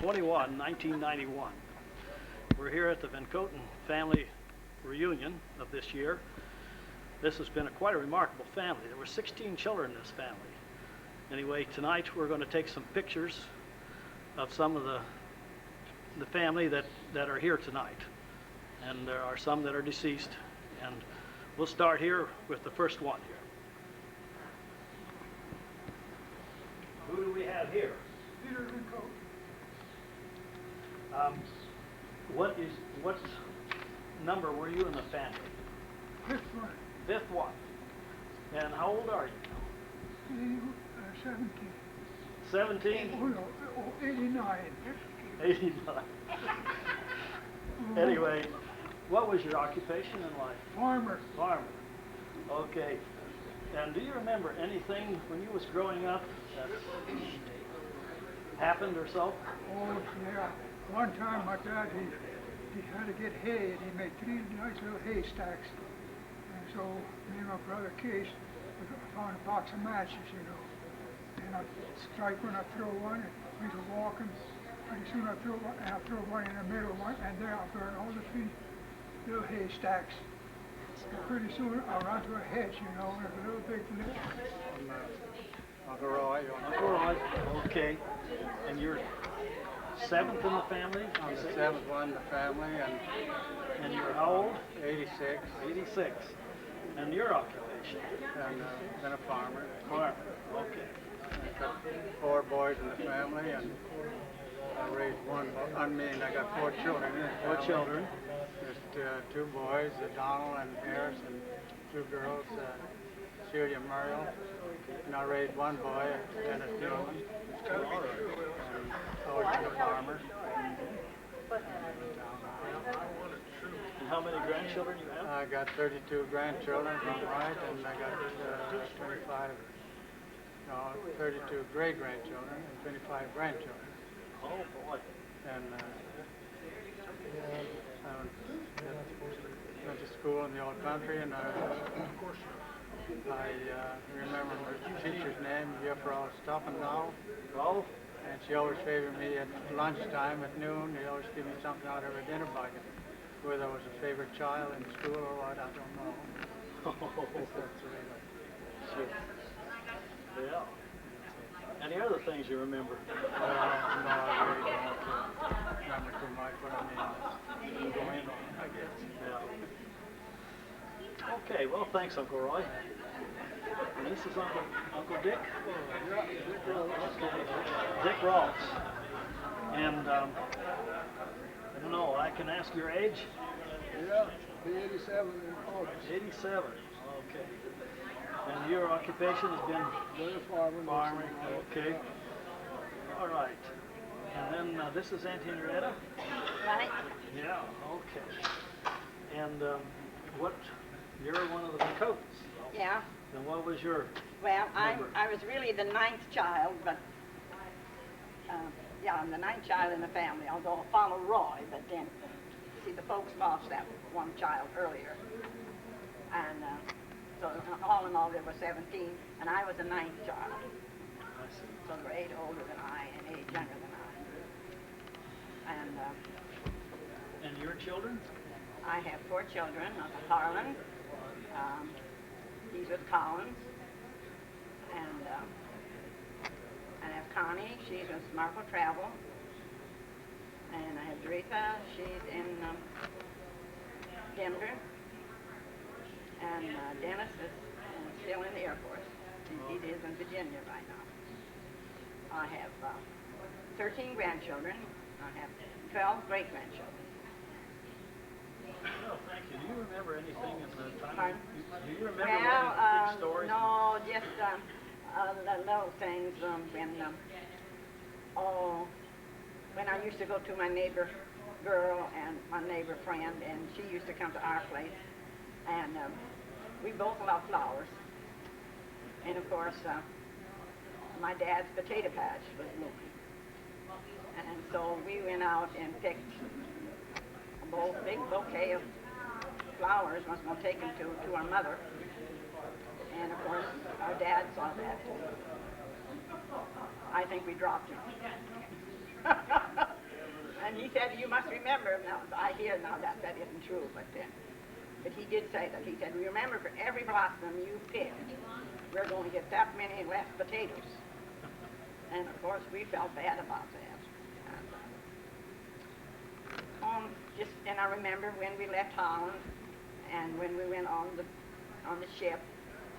21, 1991. We're here at the Van Kooten family reunion of this year. This has been quite a remarkable family. There were 16 children in this family. Anyway, tonight we're going to take some pictures of some of the family that are here tonight. And there are some that are deceased. And we'll start here with the first one here. Who do we have here? Peter Van Kooten. What number were you in the family? Fifth one. Fifth one. And how old are you? 17. 17? Oh, no, 89. 89. Anyway, what was your occupation in life? Farmer. Farmer. Okay. And do you remember anything when you was growing up that happened or so? Oh, yeah. One time my dad, he had to get hay, and he made 3 nice little haystacks. And so me and my brother Case, we found a box of matches, you know. And I'd strike when I throw one, and we were walking. Pretty soon I throw one, and I throw one in the middle one, and there I burn all the 3 little haystacks. And pretty soon I run to a hedge, you know, and a little big lip. Uncle Roy. Uncle Roy. Okay. And you're 7th in the family? I'm the 7th one in the family, And you're how old? 86. 86. And your occupation? And been a farmer. Farmer. Okay. I've got 4 boys in the family, and I raised one. I got 4 children in the family. 4 children. There's 2 boys, Donald and Harris, and 2 girls, Celia and Muriel. And I raised 1 boy, Dennis Dillon. And always been a farmer. And how many grandchildren you have? I got 32 grandchildren, right, and I got 32 great-grandchildren and 25 grandchildren. Oh, boy. And I went to school in the old country, and I remember my teacher's name, Jeffrey Stoffendahl. Oh? And she always favored me at lunchtime, at noon. They always give me something out of her dinner bucket. Whether I was a favorite child in school or what, I don't know. Yeah. Any other things you remember? No, I really don't remember too much, but I mean, going on, I guess. Yeah. Okay, well, thanks, Uncle Roy. And this is Uncle Dick? Dick Ross. And, I don't know, I can ask your age? Yeah, be 87 in August. 87, okay. And your occupation has been? Farming, okay. All right. And then this is Aunt Henrietta? Right. Yeah, okay. And you're one of the Van Kootens? Yeah. And what was your Well, number? I was really the 9th child, but yeah, I'm the 9th child in the family, although I follow Roy, but then, see, the folks lost that one child earlier. And so all in all, there were 17, and I was the 9th child. I see. So there were 8 older than I and 8 younger than I. And your children? I have 4 children. Harlan, he's with Collins, and I have Connie, she's with Marco Travel, and I have Doretha, she's in Denver, and Dennis is still in the Air Force. He is in Virginia right now. I have 13 grandchildren. I have 12 great-grandchildren. No, thank you. Do you remember anything in the time? Pardon? Do you remember any big stories? No, just the little things when I used to go to my neighbor girl and my neighbor friend, and she used to come to our place, and we both loved flowers. And of course, my dad's potato patch was blooming. And so we went out and picked a big bouquet of flowers, was going to take them to our mother. And of course, our dad saw that. I think we dropped him. you must remember, now, I hear now that that isn't true, but he did say that. He said, remember, for every blossom you pick, we're going to get that many less potatoes. And of course, we felt bad about that. And I remember when we left Holland, and when we went on the ship,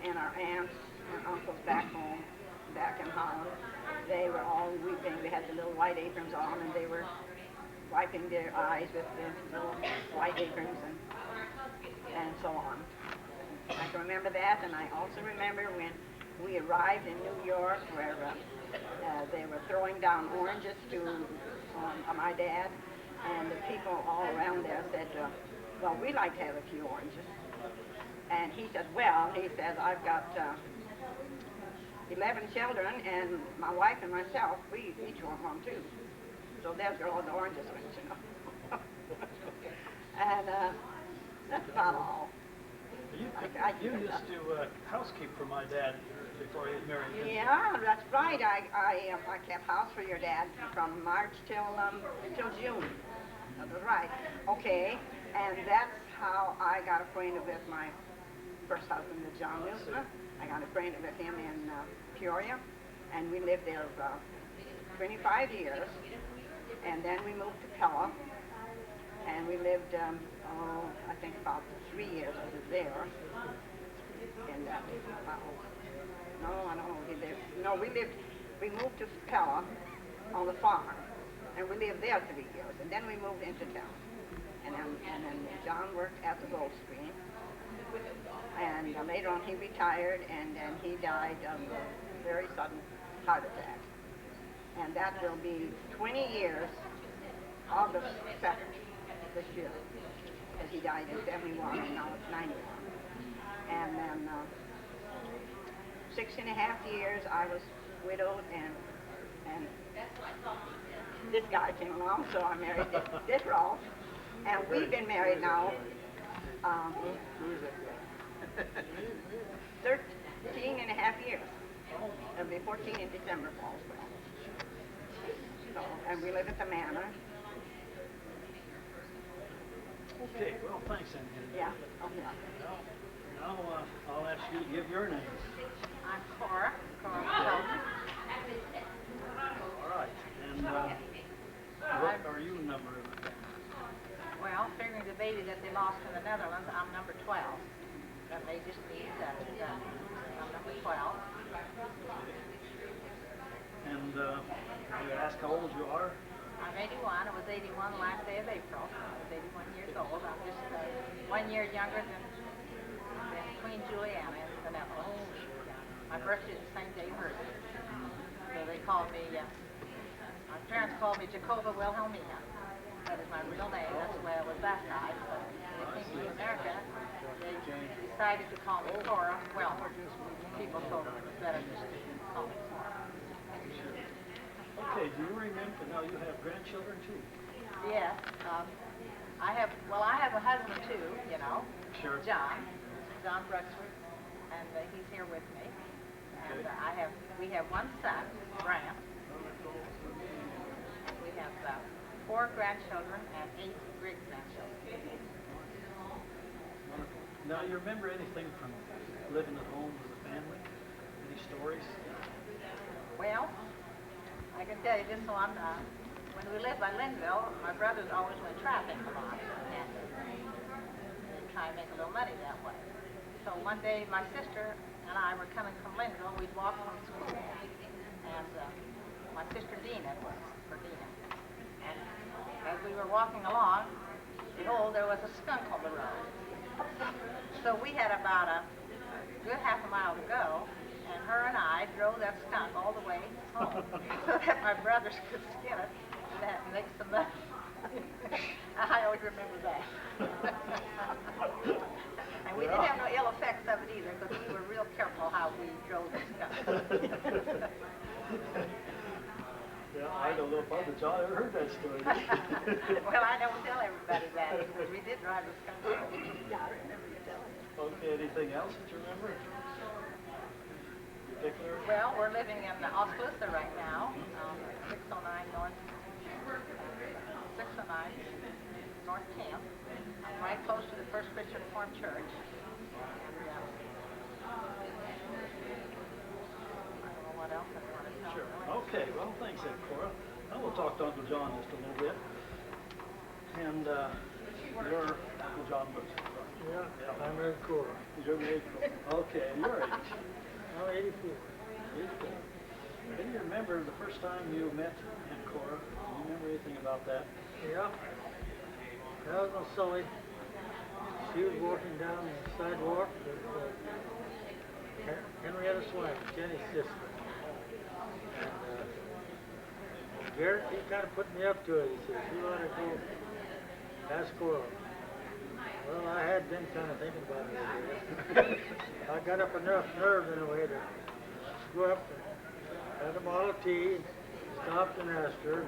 and our aunts and uncles back home, back in Holland, they were all weeping. They had the little white aprons on, and they were wiping their eyes with the little white aprons and so on. I can remember that, and I also remember when we arrived in New York, where they were throwing down oranges to my dad, and the people all around there said, well, we'd like to have a few oranges. And he said, well, I've got 11 children, and my wife and myself, we each want one too. So there's where all the oranges went, you know. And that's about all. You used to housekeep for my dad before he married you. Yeah, that's right. I kept house for your dad from March till June. That was right. Okay, and that's how I got acquainted with my first husband, John Newton. I got acquainted with him in Peoria, and we lived there 25 years. And then we moved to Pella, and we lived, I think about 3 years I was there. And no, I don't know. We moved to Pella on the farm, and we lived there 3 years. And then we moved into town. And then John worked at the Gold Stream. And later on he retired, and then he died of a very sudden heart attack. And that will be 20 years, August 2nd this year, because he died in 71 and now it's 91. And then 6.5 years I was widowed, and this guy came along, so I married this Rolf. And we've been married now 13.5 years. It'll be 14 in December, falls well. So, and we live at the manor. Okay, well, thanks, Henrietta. Yeah. Oh, yeah. Now I'll ask you to give your name. I'm Cora. All right. And what are you number? Well, figuring the baby that they lost in the Netherlands, I'm number 12. But they just need that. I'm number 12. And you ask how old you are? I'm 81. I was 81 the last day of April. I was 81 years old. I'm just 1 year younger than Queen Juliana in the Netherlands. My birthday is the same day hers. So they called me, my parents called me Jacoba Wilhelmina. That is my real name. That's the way I was baptized. But when they came to America, they decided to call me Cora. Well, people told me it was better just to call me Cora. Okay, do you remember, now you have grandchildren too? Yes. I have a husband too, you know. Sure. John Bruxford, and he's here with me. And we have one son, Grant. We have 4 grandchildren and 8 great-grandchildren. Wonderful. Now, you remember anything from living at home with the family? Any stories? Well, I can tell you this one. When we lived by Linville, my brothers always went trapping a lot, and they try and make a little money that way. So one day, my sister and I were coming from Linville. We'd walk from school, and my sister Dina was, for Dina. And as we were walking along, behold, there was a skunk on the road. So we had about a good half a mile to go, and her and I drove that skunk all the way home so that my brothers could skin it and make some money. I always remember that. And we didn't have no ill effects of it either, because we were real careful how we drove the skunk. Yeah, I don't know if I've ever heard that story. Well, I don't tell everybody that, because we did drive the skunk. Yeah, I remember you telling me. Okay, anything else that you remember? Particular? Well, we're living in Oskaloosa right now, 609 North, 609 North 10th. I'm right close to the First Christian Reformed Church. And, I don't know what else I want to tell Sure. you. Okay, well, thanks, Aunt Cora. Now we'll talk to Uncle John just a little bit. And your Uncle John lives in front. Yeah, I'm married to Cora. You're married. Okay, and your age? I'm 84. 84. Can you remember the first time you met Aunt Cora? Do you remember anything about that? Yeah. I was on Sully. She was walking down the sidewalk with Henrietta Swain, Jenny's sister. And Garrett, he kind of put me up to it. He said, you ought to go ask Cora. Well, I had been kind of thinking about it a bit. I got up enough nerve in a way to go up and had a Model T, stopped and asked her.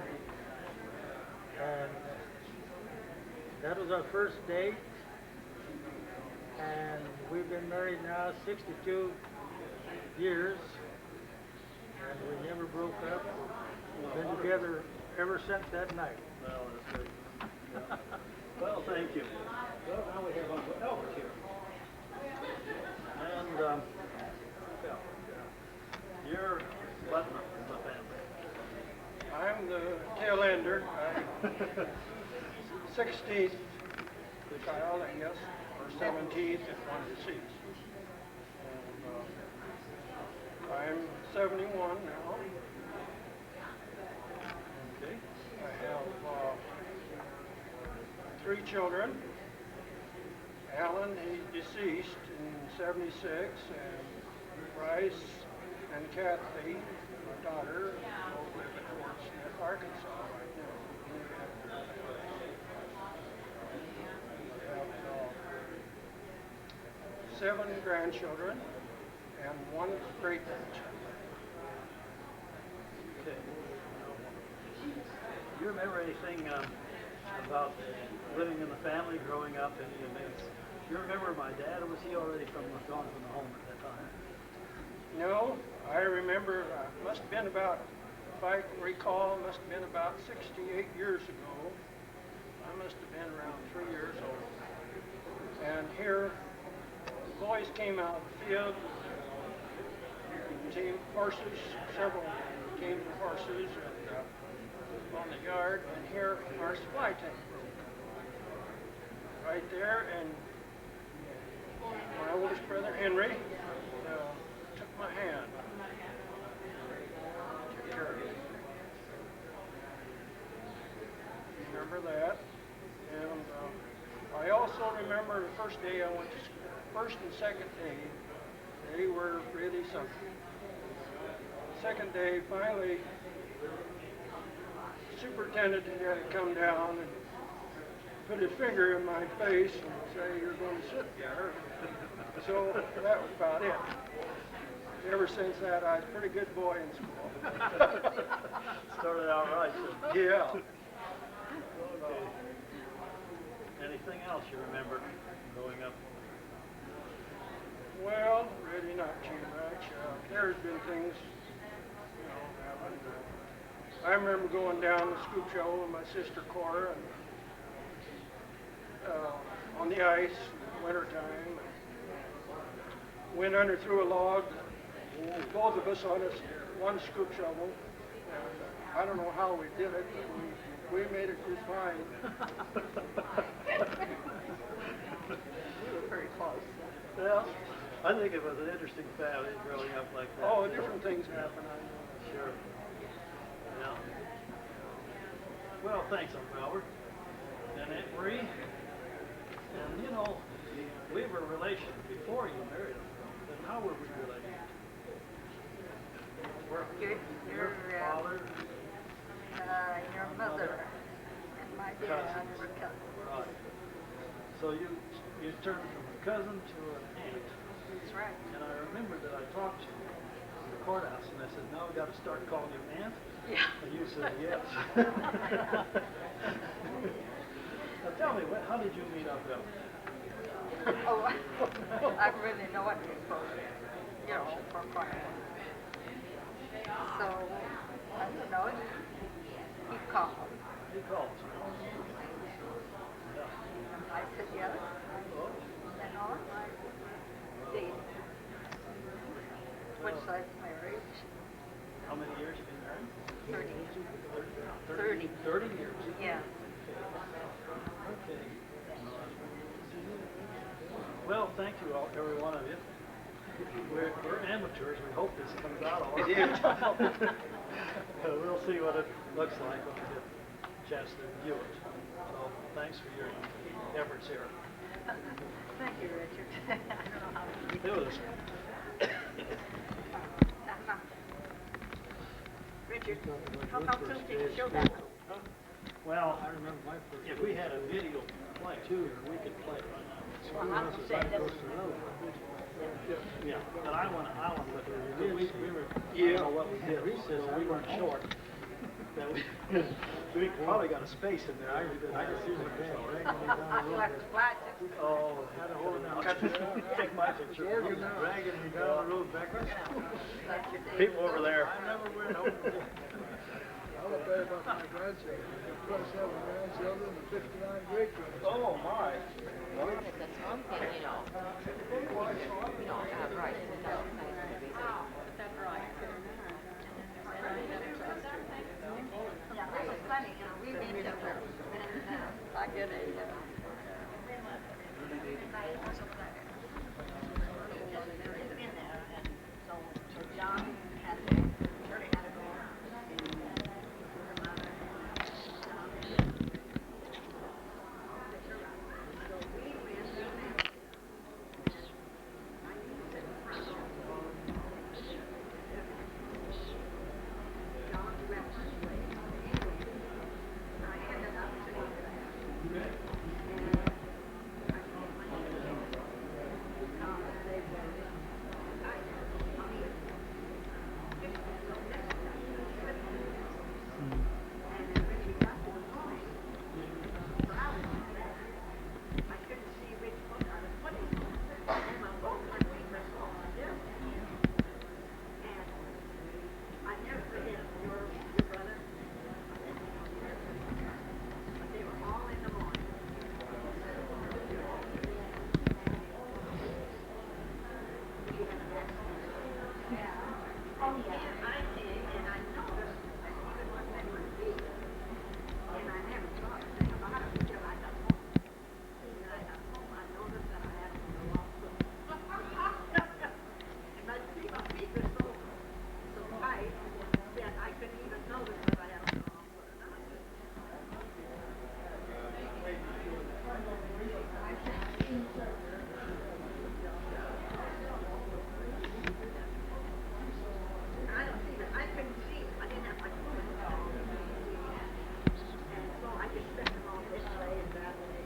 And that was our first date. And we've been married now 62 years. And we never broke up. We've been together ever since that night. Well, that's great. Well, thank you. Well, now we have Uncle Albert here. And, Phil, you're button up in the family. I'm the tail ender. 16th child, I guess, or 17th if one deceased. And I'm 71 now. Okay. I have 3 children. Alan, he's deceased in 76, and Bryce and Kathy, my daughter, both live in Fort Smith, Arkansas right now. I have 7 grandchildren and 1 great-grandchild. Okay. Do you remember anything about living in the family, growing up, any events? Do you remember my dad, or was he already gone from the home at that time? No, I remember, must have been about, if I recall, must have been about 68 years ago. I must have been around 3 years old. And here, the boys came out of the field, team horses, several teams of horses, and on the yard, and here our supply tank broke. Right there, and my oldest brother Henry took my hand. Took care of me. Remember that. And I also remember the first day I went to school. First and second day, they were really something. Second day, finally, the superintendent had to come down and put his finger in my face and say, you're going to sit there. So that was about it. Ever since that, I was a pretty good boy in school. Started out right. So. Yeah. Okay. Anything else you remember growing up? Well, really not too much. There's been things, you know, happened. I remember going down the scoop show with my sister Cora and on the ice in the wintertime. Went under through a log, both of us on us, one scoop shovel. And I don't know how we did it, but we made it just fine. We were pretty close. Well, I think it was an interesting family growing up like that. Oh, different things happen, I know. Sure. Yeah. Well, thanks, Uncle Albert. And Aunt Marie. And, you know, we were relations before you married us. And how were we related? Your Father? your mother and my dad were cousins. Right. So you turned from a cousin to an aunt. That's right. And I remember that I talked to you in the courthouse, and I said, now we got to start calling you aunt. Yeah. And you said yes. Now tell me, how did you meet up there? Oh, I really know what you're supposed to, you know, for quite a while. So, I don't know, he called. He called you. Yeah. 30 years. Yeah. Okay. Well, thank you all, every one of you. We're amateurs. We hope this comes out all right. We'll see what it looks like when we get a chance to view it. So thanks for your efforts here. Thank you, Richard. I don't know how to It was. Richard, how come soon can you show that? Well, I remember my first. If we had a video play too, we could play it right now. Well, I'm just saying this. Yeah, but I want to look at it. I don't know what we did. We weren't short. That we probably got a space in there. I can see the man dragging me down the road. Oh, had a hold now. Take my picture. Dragging me down the road backwards. People over there. I never went home. I'll tell you about my grandchildren. 27 grandchildren and 59 great grandchildren. Oh my. That's one thing, you know. We don't have rights without that's right. Yeah, that was funny, you know, we made it work. I get a, so John had to, Shirley had to go and her mother and John and so we went and I used to sit in front. John went this way. Anyway, I ended up sitting there. And I told my husband, Tom, they were, I mean, just so next time, and then when we got to the point, where I was there, I couldn't see which foot I was putting on. And my both my fingers were on this. And I never forget your brother. But they were all in the morning. And I did, and I noticed that even when they were big, and I never thought a thing about it until I got home. When I got home, I noticed that I had to go off foot. And my feet were so tight that I couldn't even notice that I had to go off foot or not. I couldn't see. I didn't have my foot on. And so I just spent them all this way and that way.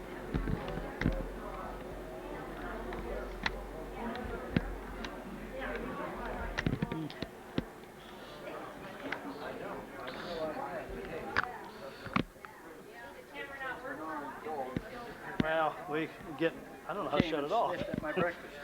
Well, we get. I don't know how to shut it off. My breakfast.